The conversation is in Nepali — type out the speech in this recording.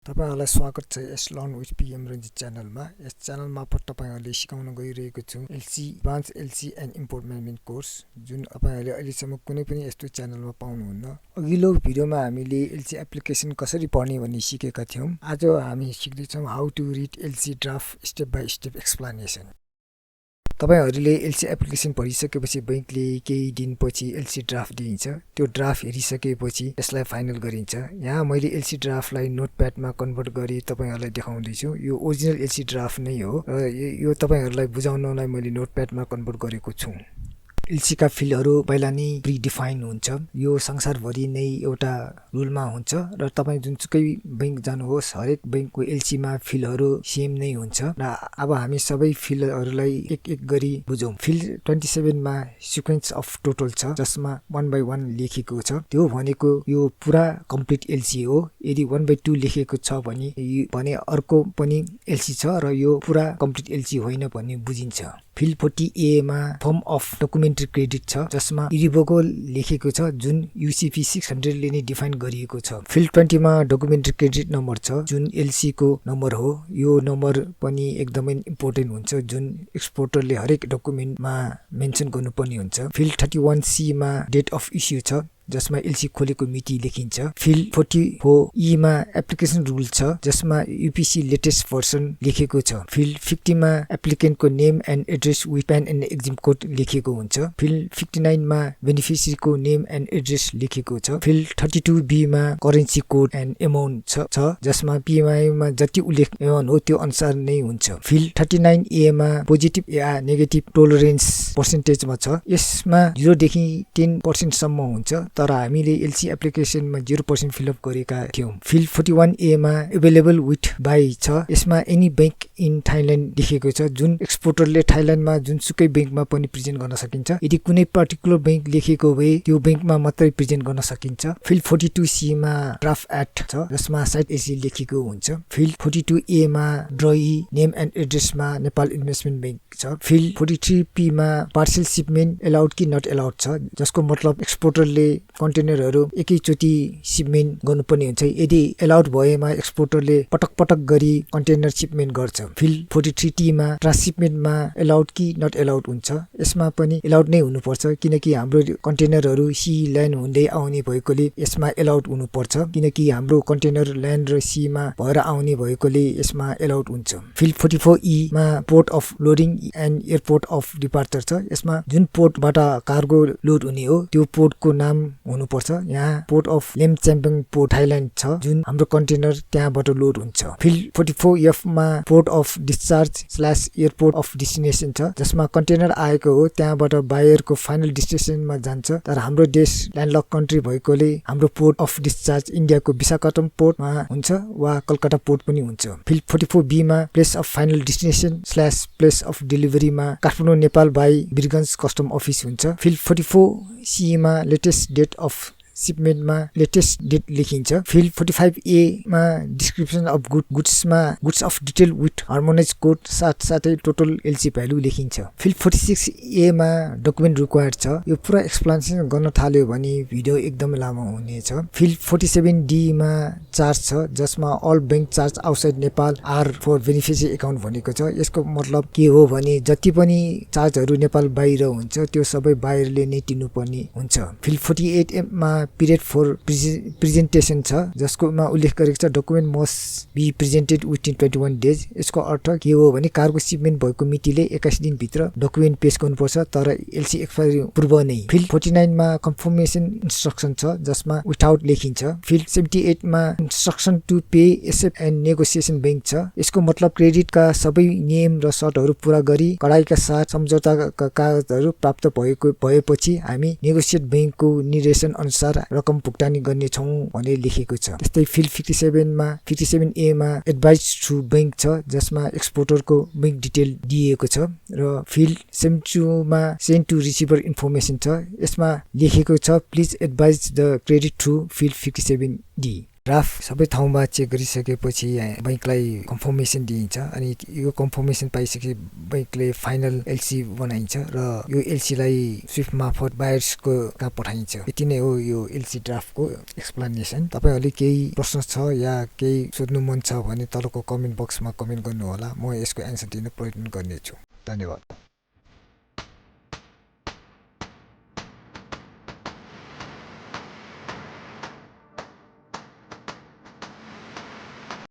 तपाईहरुलाई स्वागत छ यस लर्न विथ पीएम रञ्जित च्यानलमा। यस च्यानल मार्फत तपाईहरुले सिकाउन गइरहेको छु LC advance LC and import management course, जुन तपाईहरुले अहिलेसम्म कुनै पनि यस्तो च्यानलमा पाउनुहुन्न। अघिल्लो भिडियोमा हामीले एलसी एप्लिकेसन कसरी पढ्ने भन्ने सिकेका थियौं। आज हामी सिक्दै छौं how to read LC draft step by step explanation. तपाईहरुले एलसी एप्लिकेसन पढिसकेपछि बैंकले केही दिनपछि एलसी ड्राफ्ट दिन्छ। त्यो ड्राफ्ट हेरिसकेपछि यसलाई फाइनल गरिन्छ। यहाँ मैले एलसी ड्राफ्टलाई नोटप्याडमा कन्भर्ट गरी तपाईहरुलाई देखाउँदै छु। यो ओरिजिनल एलसी ड्राफ्ट नै हो र यो तपाईहरुलाई बुझाउनलाई मैले नोटप्याडमा कन्भर्ट गरेको छु। एलसी का फिल्डहरु पहिला नै प्री डिफाइन हुन्छ। यो संसारभरि नै एउटा रुलमा हुन्छ र तपाई जुनसुकै बैंक जानुहोस् हरेक बैंकको एलसी मा फिल्डहरु सेम नै हुन्छ र अब हामी सबै फिल्डहरुलाई एक एक गरी बुझौं। फिल्ड 27 मा सिक्वेन्स अफ टोटल छ, जसमा 1 by 1 लेखेको छ। त्यो भनेको यो पुरा कम्प्लिट एलसी हो। यदि 1 by 2 लेखेको छ भने अर्को पनि एलसी छ र यो पुरा कम्प्लिट एलसी होइन भन्ने बुझिन्छ। फिल्ड 40A मा फर्म अफ डकुमेन्ट्री क्रेडिट छ, जसमा इरिभोकल लेखेको छ, जुन UCP 600 ले नै डिफाइन गरिएको छ। फिल्ड 20 मा डकुमेन्ट्री क्रेडिट नम्बर छ, जुन एलसी को नम्बर हो। यो नम्बर पनि एकदमै इम्पोर्टेन्ट हुन्छ, जुन एक्सपोर्टरले हरेक डकुमेन्टमा मेन्सन गर्नुपर्ने हुन्छ। फिल्ड 31C मा डेट अफ इस्यु छ, जसमा एलसी खोलेको मिति लेखिन्छ। फिल्ड 44E मा एप्लिकेसन रुल छ, जसमा UPC लेटेस्ट भर्सन लेखेको छ। फिल्ड 50 मा एप्लिकेन्टको name and address with PAN and EXIM code लेखेको हुन्छ। फिल्ड 59 मा बेनिफिसियरीको नेम एन्ड एड्रेस लेखेको छ। फिल्ड 32B मा करेन्सी कोड एन्ड एमाउन्ट छ, जसमा PMI मा जति उल्लेख एमाउन्ट हो त्यो अनुसार नै हुन्छ। फिल्ड 39A मा पोजिटिभ या नेगेटिभ टोलरेन्स पर्सेन्टेजमा छ। यसमा 0 देखि 10% सम्म हुन्छ, तर हामीले एलसी एप्लिकेसनमा 0% फिलअप गरेका थियौं। फिल्ड 41A मा अवेलेबल विथ बाई छ। यसमा एनी बैंक इन थाइल्यान्ड लेखेको छ, जुन एक्सपोर्टरले थाइल्यान्डमा जुनसुकै बैंकमा पनि प्रेजेन्ट गर्न सकिन्छ। यदि कुनै पर्टिकुलर बैंक लेखेको भए त्यो बैंकमा मात्रै प्रेजेन्ट गर्न सकिन्छ। फिल्ड 42C मा ड्राफ्ट एक्ट छ, जसमा साइट एसी लेखेको हुन्छ। फिल्ड 42A मा ड्रई नेम एन्ड एड्रेसमा नेपाल इन्भेस्टमेन्ट बैंक छ। फिल्ड 43P मा पार्सल शिपमेन्ट एलाउड कि नट एलाउड छ, जसको मतलब एक्सपोर्टरले कन्टेनरहरु एकैचोटी शिपमेन्ट गर्नुपर्ने हुन्छ। यदि एलाउड भएमा एक्सपोर्टरले पटक पटक गरी कन्टेनर शिपमेन्ट गर्छ। फिल्ड 43T मा ट्रान्सशिपमेन्टमा एलाउड कि नट एलाउड हुन्छ। यसमा पनि एलाउड नै हुनुपर्छ, किनकि हाम्रो कन्टेनरहरु सी ल्यान्ड हुँदै आउने भएकोले यसमा एलाउड हुनुपर्छ, किनकि हाम्रो कन्टेनर ल्यान्ड र सी मा भएर आउने भएकोले यसमा एलाउड हुन्छ। फिल्ड 44E मा port of loading and airport of departure छ। यसमा जुन पोर्टबाट कार्गो लोड हुने हो त्यो पोर्टको नाम हुनुपर्छ। यहाँ पोर्ट अफ लेमच्याम्पिङ पोर्ट थाइल्यान्ड छ, जुन हाम्रो कन्टेनर त्यहाँबाट लोड हुन्छ। फिल्ड 44F मा port of discharge / airport of destination छ, जसमा कन्टेनर आएको हो त्यहाँबाट बायरको फाइनल डेस्टिनेसनमा जान्छ। तर हाम्रो देश ल्यान्डलक कन्ट्री भएकोले हाम्रो पोर्ट अफ डिस्चार्ज इन्डियाको विशाखापट्टनम पोर्टमा हुन्छ वा कलकत्ता पोर्ट पनि हुन्छ। फिल्ड 44B मा place of final destination / place of डेलिभरीमा Kathmandu Nepal by Birgunj custom office हुन्छ। फिल्ड 44C मा लेटेस्ट डेट अफ शिपमेन्टमा लेटेस्ट डेट लेखिन्छ। फिल्ड 45A मा डिस्क्रिप्सन अफ गुड्समा goods of detail with harmonize code साथै टोटल एलसी भ्यालु लेखिन्छ। फिल्ड 46A मा डकुमेन्ट रिक्वायर्ड छ। यो पुरा एक्सप्लेनेसन गर्न थाल्यो भने भिडियो एकदमै लामो हुनेछ। फिल्ड 47D मा चार्ज छ, जसमा all bank charge outside Nepal are for beneficiary account भनेको छ। यसको मतलब के हो भने जति पनि चार्जहरु नेपाल बाहिर हुन्छ त्यो सबै बाहिरले नै तिर्नुपर्ने हुन्छ। फिल्ड 48A मा पिरियड फर प्रेजेन्टेसन छ, जसकोमा उल्लेख गरेको छ document must be presented within 21 days. यसको अर्थ के हो भने कार्गो शिपमेन्ट भएको मितिले 21 दिन भित्र डकुमेन्ट पेश गर्नुपर्छ, तर एलसी एक्सपायरी पूर्व नै। फिल्ड 49 मा कन्फर्मेसन इन्स्ट्रक्सन छ, जसमा विथआउट लेखिन्छ। फिल्ड 78 मा instruction to pay accept and negotiation bank छ। यसको मतलब क्रेडिटका सबै नियम र शर्तहरु पूरा गरी कडाइका साथ सम्झौताका कागजहरु प्राप्त भएपछि हामी नेगोसिएट बैंकको निर्देशन अनुसार रकम भुक्तानी गर्ने छौं भनेर लेखेको छ। त्यस्तै फिल्ड 57A मा एडभाइस टु बैंक छ, जसमा एक्सपोर्टरको बैंक डिटेल दिएको छ। र फिल्ड 72 मा सेन्ड टु रिसिभर इन्फर्मेसन छ। यसमा लेखेको छ please advise the credit to field 57D। Draft सबै ठाउँमा चेक गरिसकेपछि बैंकलाई कन्फर्मेसन दिइन्छ अनि यो कन्फर्मेसन पाइसके बैंकले फाइनल एलसी बनाइन्छ र यो एलसीलाई स्विफ्ट मार्फत बायर्सको कहाँ पठाइन्छ। यति नै हो यो एलसी ड्राफ्टको एक्सप्लेनेसन। तपाईहरुले केही प्रश्न छ या केही सोध्नु मन छ भने तलको कमेन्ट बक्समा कमेन्ट गर्नु होला, म यसको एन्सर दिन प्रयत्न गर्नेछु। धन्यवाद।